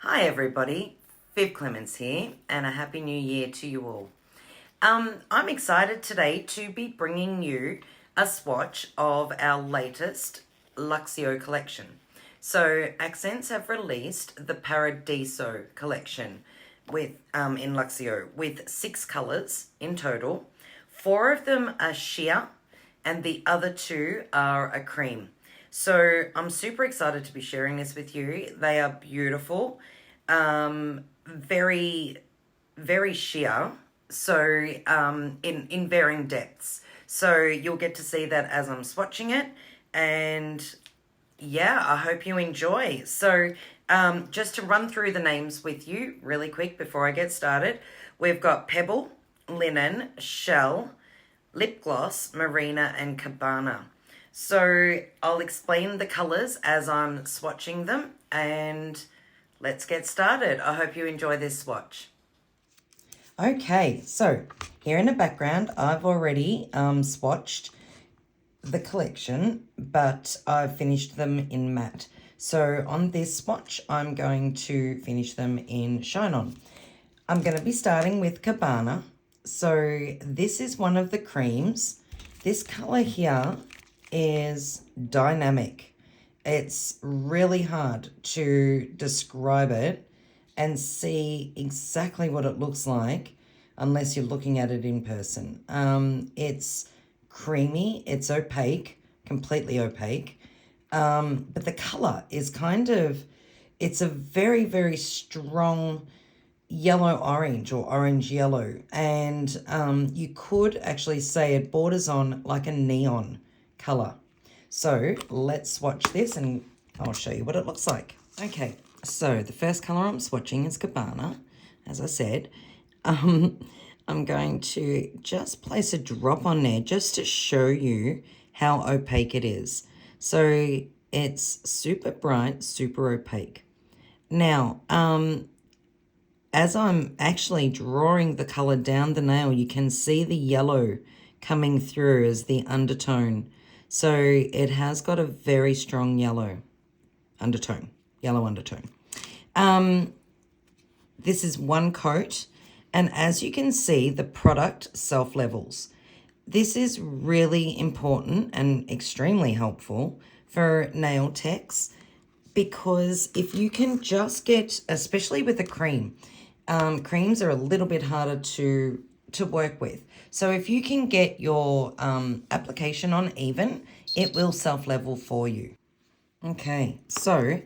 Hi everybody, Viv Clements here, and a happy new year to you all. I'm excited today to be bringing you a swatch of our latest Luxio collection. So Akzentz have released the Paradiso collection with in Luxio with 6 colours in total. 4 of them are sheer and the other 2 are a cream. So I'm super excited to be sharing this with you. They are beautiful, very, very sheer. So in varying depths. So you'll get to see that as I'm swatching it, and yeah, I hope you enjoy. So just to run through the names with you really quick before I get started, we've got Pebble, Linen, Shell, Lip Gloss, Marina, and Cabana. So I'll explain the colours as I'm swatching them, and let's get started. I hope you enjoy this swatch. Okay, so here in the background, I've already swatched the collection, but I've finished them in matte. So on this swatch, I'm going to finish them in Shine On. I'm going to be starting with Cabana. So this is one of the creams. This color here is dynamic. It's really hard to describe it and see exactly what it looks like unless you're looking at it in person. It's creamy, it's opaque, completely opaque, but the color is it's a very, very strong yellow orange or orange yellow, and you could actually say it borders on like a neon color. So let's swatch this and I'll show you what it looks like. Okay, so the first color I'm swatching is Cabana, as I said. I'm going to just place a drop on there just to show you how opaque it is. So it's super bright, super opaque. Now, as I'm actually drawing the color down the nail, you can see the yellow coming through as the undertone. So it has got a very strong yellow undertone. This is one coat, and as you can see, the product self-levels. This is really important and extremely helpful for nail techs, because if you can just get, especially with a cream, creams are a little bit harder to work with. So if you can get your application on even, it will self-level for you. Okay, so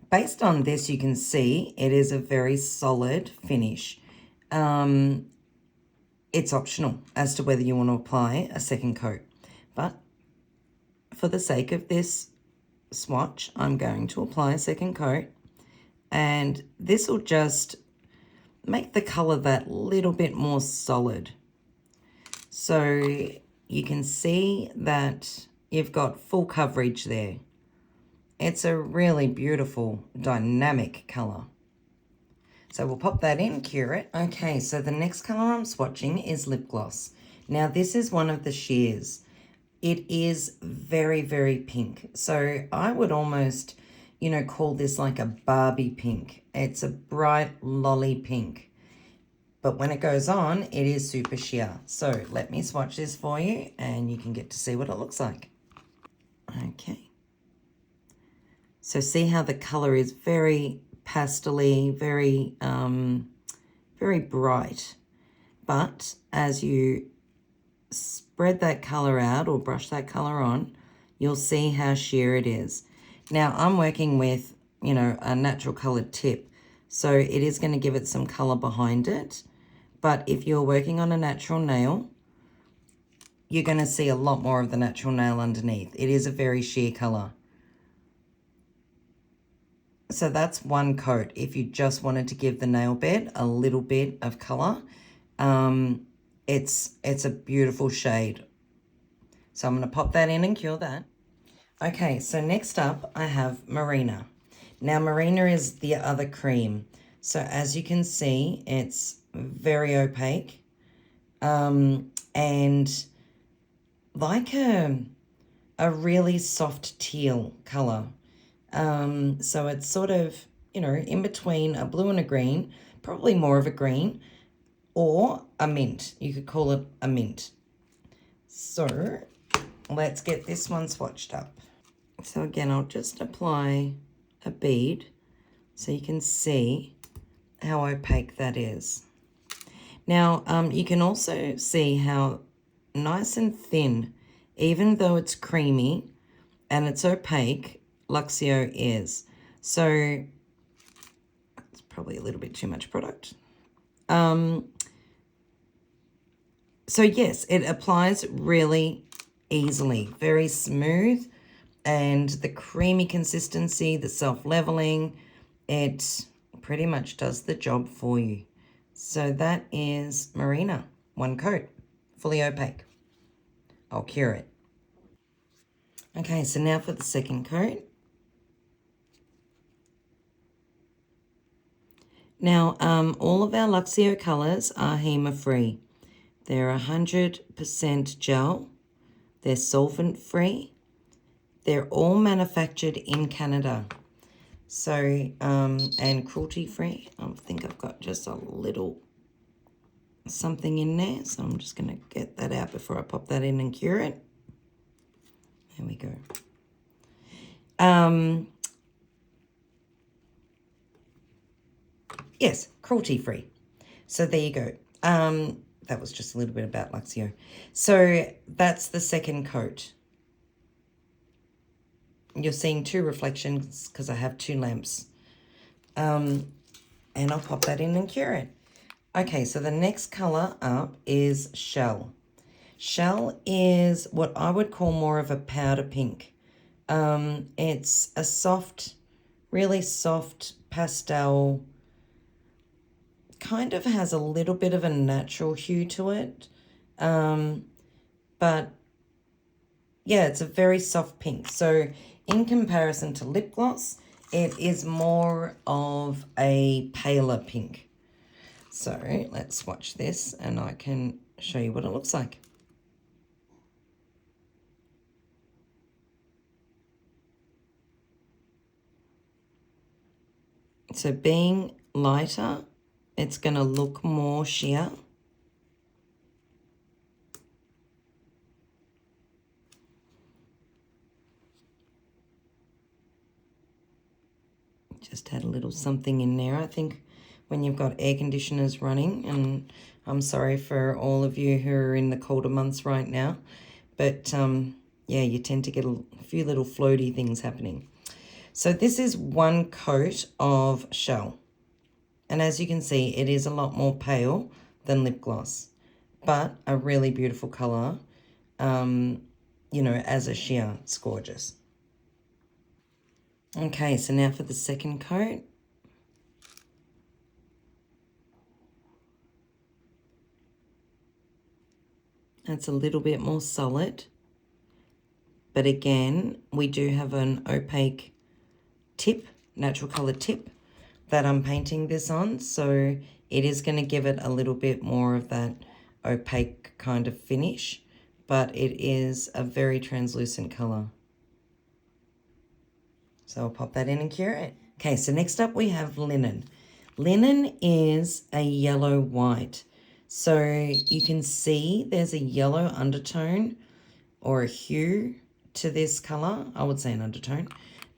based on this, you can see it is a very solid finish. It's optional as to whether you want to apply a second coat, but for the sake of this swatch, I'm going to apply a second coat, and this will just make the color that little bit more solid. So you can see that you've got full coverage there. It's a really beautiful dynamic color. So we'll pop that in, cure it. Okay, so the next color I'm swatching is Lip Gloss. Now this is one of the sheers. It is very, very pink. So I would almost, call this like a Barbie pink. It's a bright lolly pink. But when it goes on, it is super sheer. So let me swatch this for you and you can get to see what it looks like. Okay. So see how the color is very pastel-y, very, very bright. But as you spread that color out or brush that color on, you'll see how sheer it is. Now I'm working with, a natural colored tip, so it is going to give it some color behind it. But if you're working on a natural nail, you're going to see a lot more of the natural nail underneath. It is a very sheer color. So that's one coat. If you just wanted to give the nail bed a little bit of color, it's a beautiful shade. So I'm going to pop that in and cure that. Okay, so next up I have Marina. Now Marina is the other cream. So as you can see, it's very opaque, and like a really soft teal color. So it's sort of you know, in between a blue and a green, probably more of a green, or a mint. You could call it a mint. So let's get this one swatched up. So again, I'll just apply a bead so you can see how opaque that is. Now, you can also see how nice and thin, even though it's creamy and it's opaque, Luxio is. So it's probably a little bit too much product. So yes, it applies really easily, very smooth, and the creamy consistency, the self-leveling, it pretty much does the job for you. So that is Marina, one coat, fully opaque. I'll cure it. Okay, so now for the second coat. Now, all of our Luxio colours are HEMA-free. They're 100% gel. They're solvent-free. They're all manufactured in Canada. So, and cruelty-free. I think I've got just a little something in there. So I'm just going to get that out before I pop that in and cure it. There we go. Yes, cruelty-free. So there you go. That was just a little bit about Luxio. So that's the second coat. You're seeing two reflections because I have two lamps. And I'll pop that in and cure it. Okay, so the next colour up is Shell. Shell is what I would call more of a powder pink. It's a soft, really soft pastel, kind of has a little bit of a natural hue to it. But yeah, it's a very soft pink. So in comparison to lip gloss, it is more of a paler pink. So let's swatch this and I can show you what it looks like. So being lighter, it's going to look more sheer. Just had a little something in there. I think when you've got air conditioners running, and I'm sorry for all of you who are in the colder months right now, but yeah, you tend to get a few little floaty things happening. So this is one coat of Shell. And as you can see, it is a lot more pale than lip gloss, but a really beautiful colour. You know, as a sheer, it's gorgeous. Okay, so now for the second coat. That's a little bit more solid. But again, we do have an opaque tip, natural colour tip, that I'm painting this on. So it is going to give it a little bit more of that opaque kind of finish. But it is a very translucent colour. So I'll pop that in and cure it. Okay, so next up we have Linen. Linen is a yellow white. So you can see there's a yellow undertone or a hue to this colour. I would say an undertone.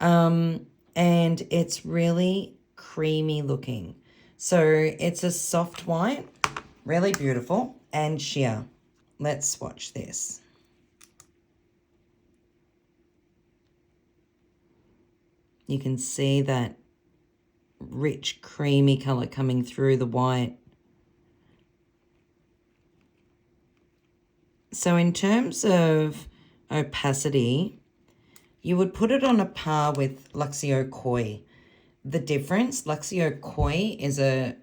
And it's really creamy looking. So it's a soft white, really beautiful, and sheer. Let's swatch this. You can see that rich, creamy colour coming through the white. So in terms of opacity, you would put it on a par with Luxio Koi. The difference, Luxio Koi is a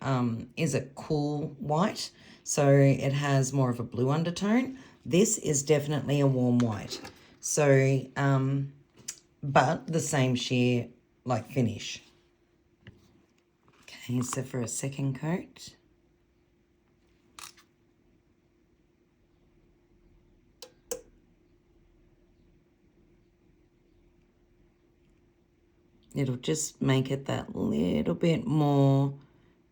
cool white, so it has more of a blue undertone. This is definitely a warm white. So, but the same sheer like finish. Okay, so for a second coat. It'll just make it that little bit more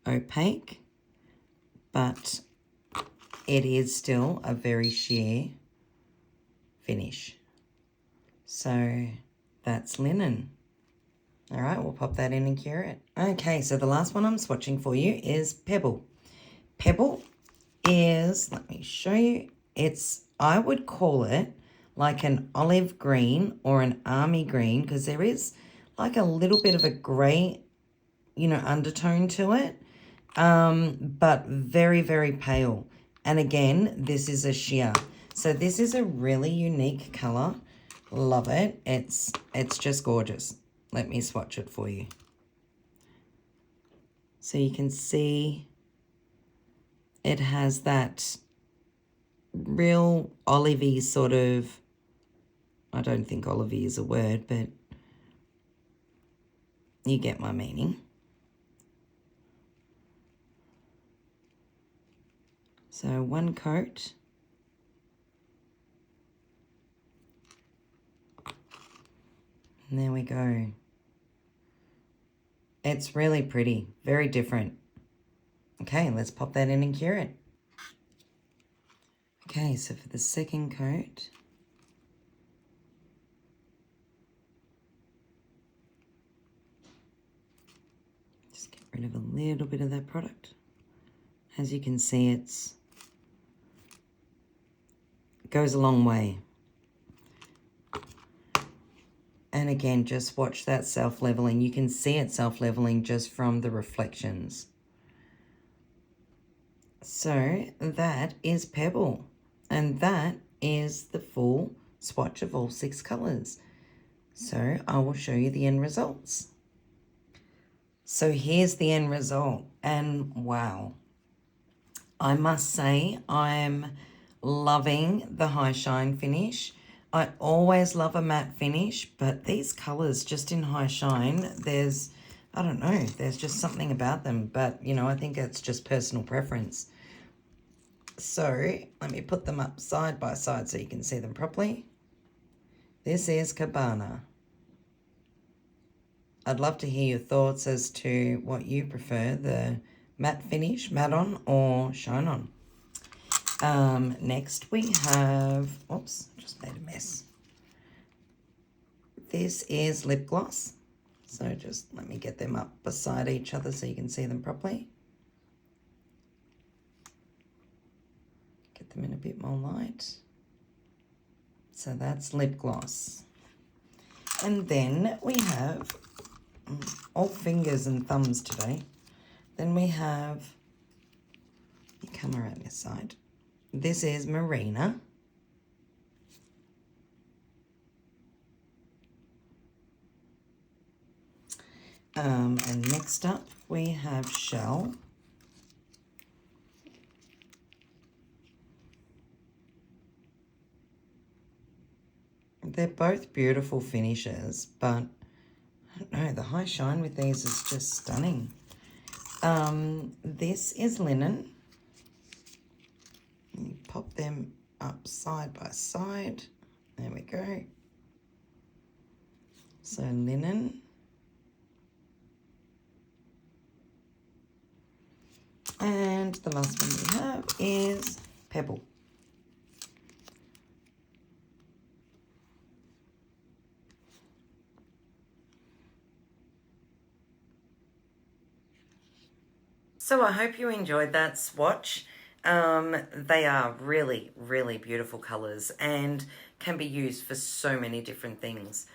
opaque, but it is still a very sheer finish. So that's linen. All right, we'll pop that in and cure it. Okay, so the last one I'm swatching for you is Pebble. Pebble is, let me show you, I would call it like an olive green or an army green, because there is like a little bit of a grey, undertone to it, but very, very pale. And again, this is a sheer. So this is a really unique colour. Love it. It's just gorgeous. Let me swatch it for you. So you can see it has that real olivey sort of, I don't think olivey is a word, but you get my meaning. So one coat. And there we go. It's really pretty, very different. Okay, let's pop that in and cure it. Okay, so for the second coat, just get rid of a little bit of that product. As you can see, it goes a long way. And again, just watch that self-leveling. You can see it self-leveling just from the reflections. So that is Pebble. And that is the full swatch of all 6 colours. So I will show you the end results. So here's the end result. And wow. I must say I'm loving the high shine finish. I always love a matte finish, but these colours just in high shine, I don't know, there's just something about them. But, I think it's just personal preference. So let me put them up side by side so you can see them properly. This is Cabana. I'd love to hear your thoughts as to what you prefer, the matte finish, matte on or shine on. Next we have, oops, just made a mess. This is lip gloss. So just let me get them up beside each other so you can see them properly. Get them in a bit more light. So that's lip gloss. And then we have, all fingers and thumbs today. Then we have, you come around this side. This is Marina. And next up we have Shell. They're both beautiful finishes, but I don't know, the high shine with these is just stunning. This is Linen. You pop them up side by side. There we go. So Linen. And the last one we have is Pebble. So I hope you enjoyed that swatch. They are really, really beautiful colours and can be used for so many different things.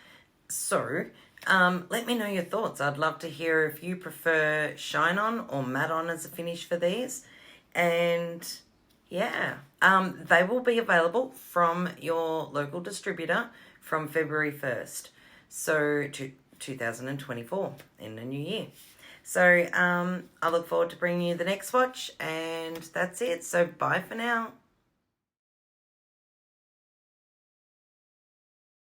So let me know your thoughts. I'd love to hear if you prefer shine on or matte on as a finish for these. And yeah, they will be available from your local distributor from February 1st. So to 2024 in the new year. So I look forward to bringing you the next swatch, and that's it. So bye for now.